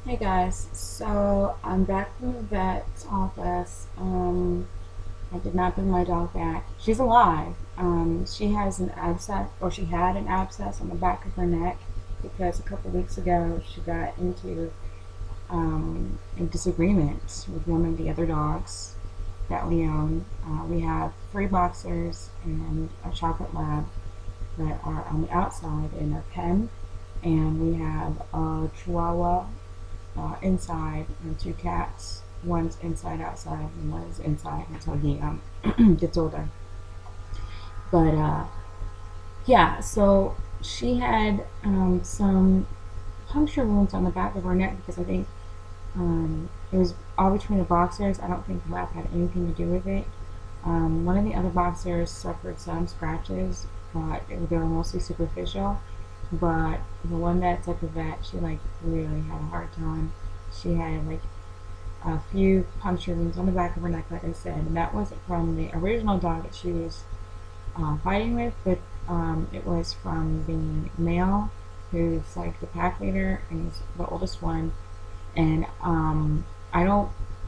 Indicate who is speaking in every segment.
Speaker 1: Hey guys, so I'm back from the vet's office. I did not bring my dog back. She's alive. She has an abscess, or she had an abscess on the back of her neck because a couple weeks ago she got into a disagreement with one of the other dogs that we own. We have three boxers and a chocolate lab that are on the outside in a pen, and we have a chihuahua inside and two cats. One's inside outside and one is inside until he gets older. But yeah, so she had some puncture wounds on the back of her neck because I think it was all between the boxers. I don't think the lab had anything to do with it. One of the other boxers suffered some scratches, but they were mostly superficial. But the one that's at the vet, she like really had a hard time. She had like a few puncture wounds on the back of her neck, like I said, and that wasn't from the original dog that she was fighting with, but it was from the male who's like the pack leader and he's the oldest one. And I'm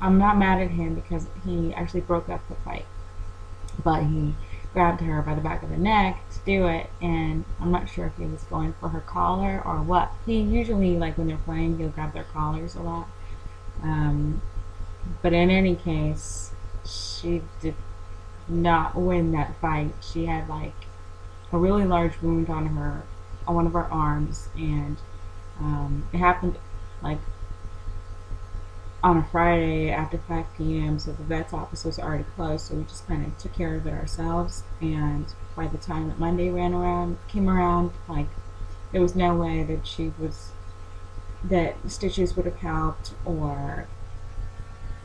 Speaker 1: not mad at him because he actually broke up the fight, but he grabbed her by the back of the neck to do it, and I'm not sure if he was going for her collar or what. He usually, like when they're playing, he'll grab their collars a lot. Um, but in any case, she did not win that fight. She had like a really large wound on one of her arms, and it happened like on a Friday after 5 p.m. So the vet's office was already closed, so we just kind of took care of it ourselves. And by the time that Monday came around, like there was no way that stitches would have helped, or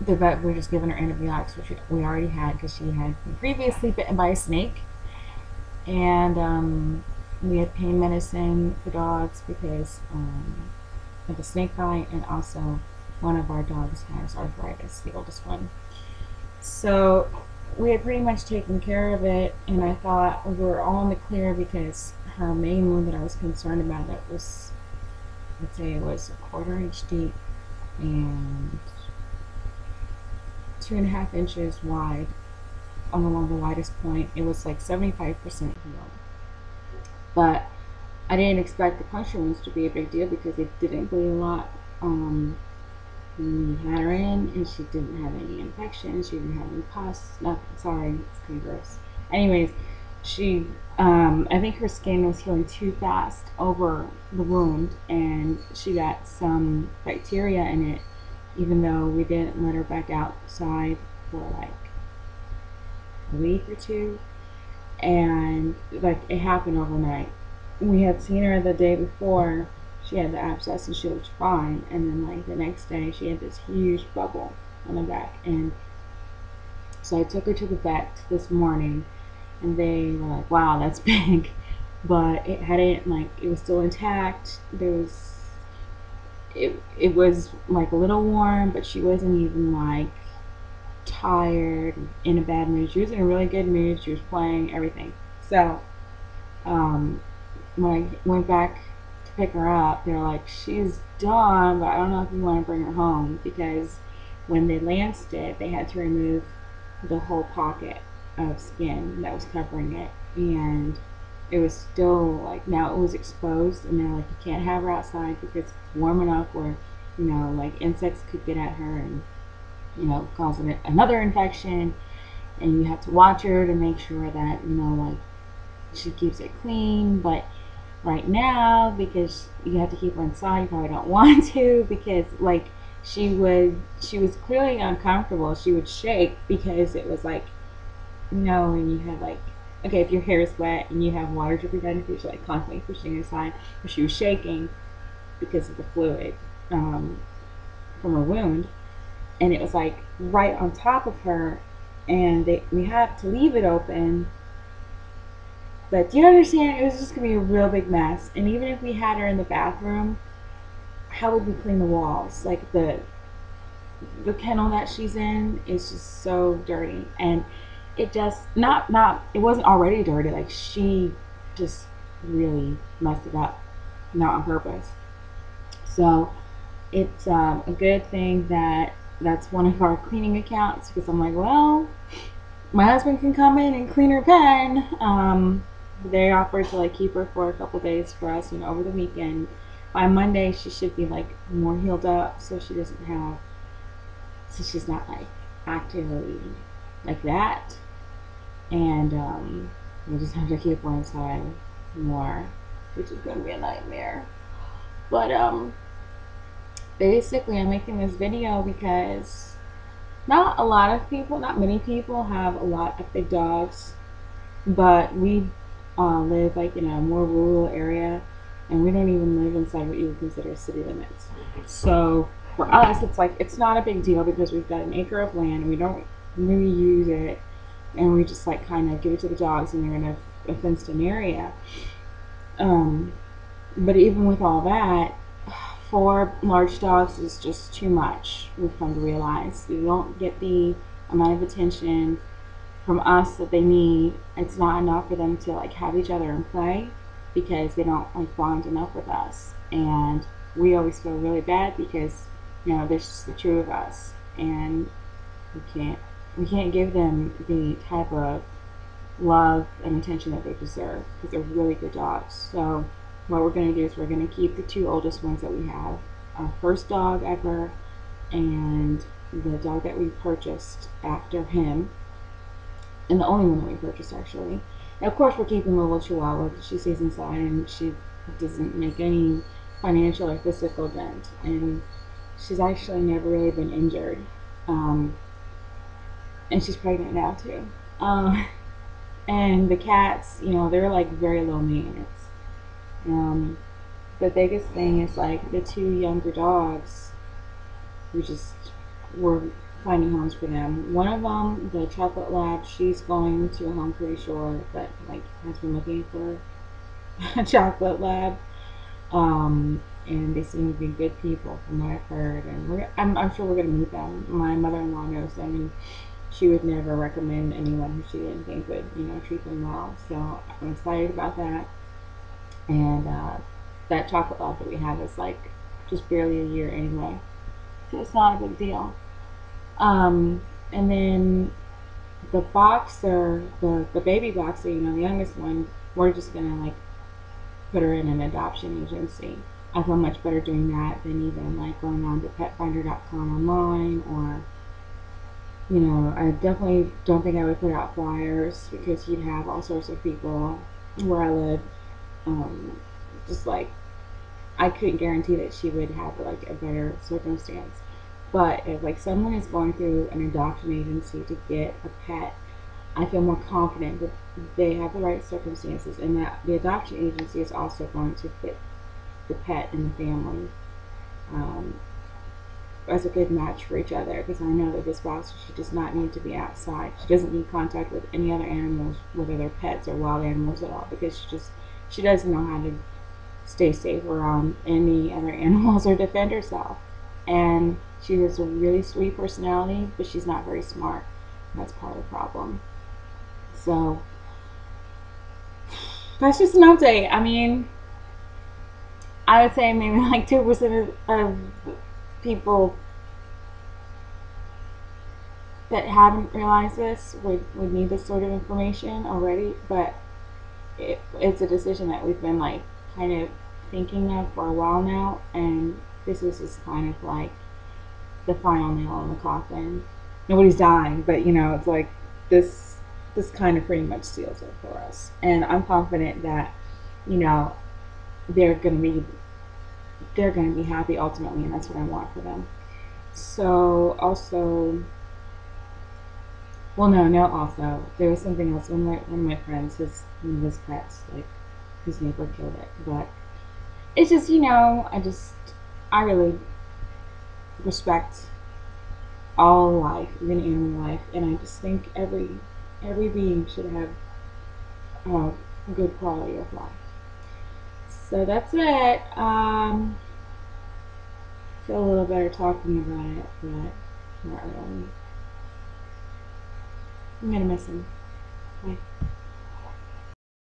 Speaker 1: the vet would have just given her antibiotics, which we already had because she had been previously bitten by a snake. And we had pain medicine for dogs because of the snake bite, and also one of our dogs has arthritis, the oldest one. So we had pretty much taken care of it, and I thought we were all in the clear because her main wound that I was concerned about, that was, let's say it was a 1/4 inch deep and 2.5 inches wide along the widest point. It was like 75% healed. But I didn't expect the puncture wounds to be a big deal because it didn't bleed a lot. We had her in and she didn't have any infections, she didn't have any pus, nothing. Sorry, it's kind of gross. Anyways, I think her skin was healing too fast over the wound, and she got some bacteria in it, even though we didn't let her back outside for like a week or two. And like it happened overnight. We had seen her the day before she had the abscess and she looked fine, and then like the next day she had this huge bubble on the back. And so I took her to the vet this morning, and they were like, wow, that's big. But it hadn't, like, it was still intact. It was like a little warm, but she wasn't even like tired, in a bad mood. She was in a really good mood. She was playing everything. So um, when I went back to pick her up, they're like, she's done, but I don't know if you want to bring her home, because when they lanced it, they had to remove the whole pocket of skin that was covering it, and it was still like, now it was exposed, and they're like, you can't have her outside because it's warm enough where, like insects could get at her and causing another infection, and you have to watch her to make sure that like she keeps it clean. But right now, because you have to keep her inside, you probably don't want to, because like she was clearly uncomfortable. She would shake because it was like, and you have like, okay, if your hair is wet and you have water dripping down your face, you're like constantly pushing it aside. But she was shaking because of the fluid from her wound, and it was like right on top of her, and we had to leave it open. But do you understand? It was just gonna be a real big mess. And even if we had her in the bathroom, how would we clean the walls? Like the kennel that she's in is just so dirty, and it just not it wasn't already dirty. Like she just really messed it up, not on purpose. So it's a good thing that that's one of our cleaning accounts, because I'm like, well, my husband can come in and clean her pen. They offered to like keep her for a couple days for us, over the weekend. By Monday, she should be like more healed up, so she's not like actively like that. And we'll just have to keep her inside more, which is gonna be a nightmare. But basically, I'm making this video because not a lot of people, not many people have a lot of big dogs, but we live like in a more rural area, and we don't even live inside what you would consider city limits. So for us, it's like it's not a big deal because we've got an acre of land and we don't really use it, and we just like kind of give it to the dogs, and they're in a fenced-in area. But even with all that, 4 large dogs is just too much. We've come to realize they don't get the amount of attention from us that they need. It's not enough for them to like have each other and play, because they don't like bond enough with us, and we always feel really bad because there's just the 2 of us, and we can't give them the type of love and attention that they deserve, because they're really good dogs. So what we're going to do is we're going to keep the 2 oldest ones that we have, our first dog ever and the dog that we purchased after him, and the only one that we purchased actually. And of course we're keeping the little Chihuahua because she stays inside and she doesn't make any financial or physical dent, and she's actually never really been injured, and she's pregnant now too. And the cats, they're like very low maintenance. The biggest thing is like the 2 younger dogs. We're finding homes for them. One of them, the chocolate lab, she's going to a home pretty sure, but like has been looking for a chocolate lab. And they seem to be good people from what I've heard, and I'm sure we're gonna meet them. My mother-in-law knows them, and she would never recommend anyone who she didn't think would, treat them well. So I'm excited about that. And that chocolate lab that we have is like just barely a year anyway, so it's not a big deal. And then the boxer, the baby boxer, the youngest one, we're just gonna like put her in an adoption agency. I feel much better doing that than even like going on to petfinder.com online, or I definitely don't think I would put out flyers, because you'd have all sorts of people where I live. Just like I couldn't guarantee that she would have like a better circumstance. But if like someone is going through an adoption agency to get a pet, I feel more confident that they have the right circumstances, and that the adoption agency is also going to fit the pet and the family as a good match for each other. Because I know that this boxer, she does not need to be outside. She doesn't need contact with any other animals, whether they're pets or wild animals at all, because she doesn't know how to stay safe around any other animals or defend herself. And she has a really sweet personality, but she's not very smart. That's part of the problem. So that's just an update. I mean, I would say maybe like 2% of people that haven't realized this would need this sort of information already, but it's a decision that we've been like kind of thinking of for a while now, and this is just kind of like the final nail in the coffin. Nobody's dying, but it's like this kind of pretty much seals it for us, and I'm confident that they're gonna be happy ultimately, and that's what I want for them. So also, well, no, also there was something else. One of my friends, one of his pets, like his neighbor killed it, but it's just I really respect all life, even animal life, and I just think every being should have a good quality of life. So that's it. Feel a little better talking about it, but not really. I'm gonna miss him. Bye.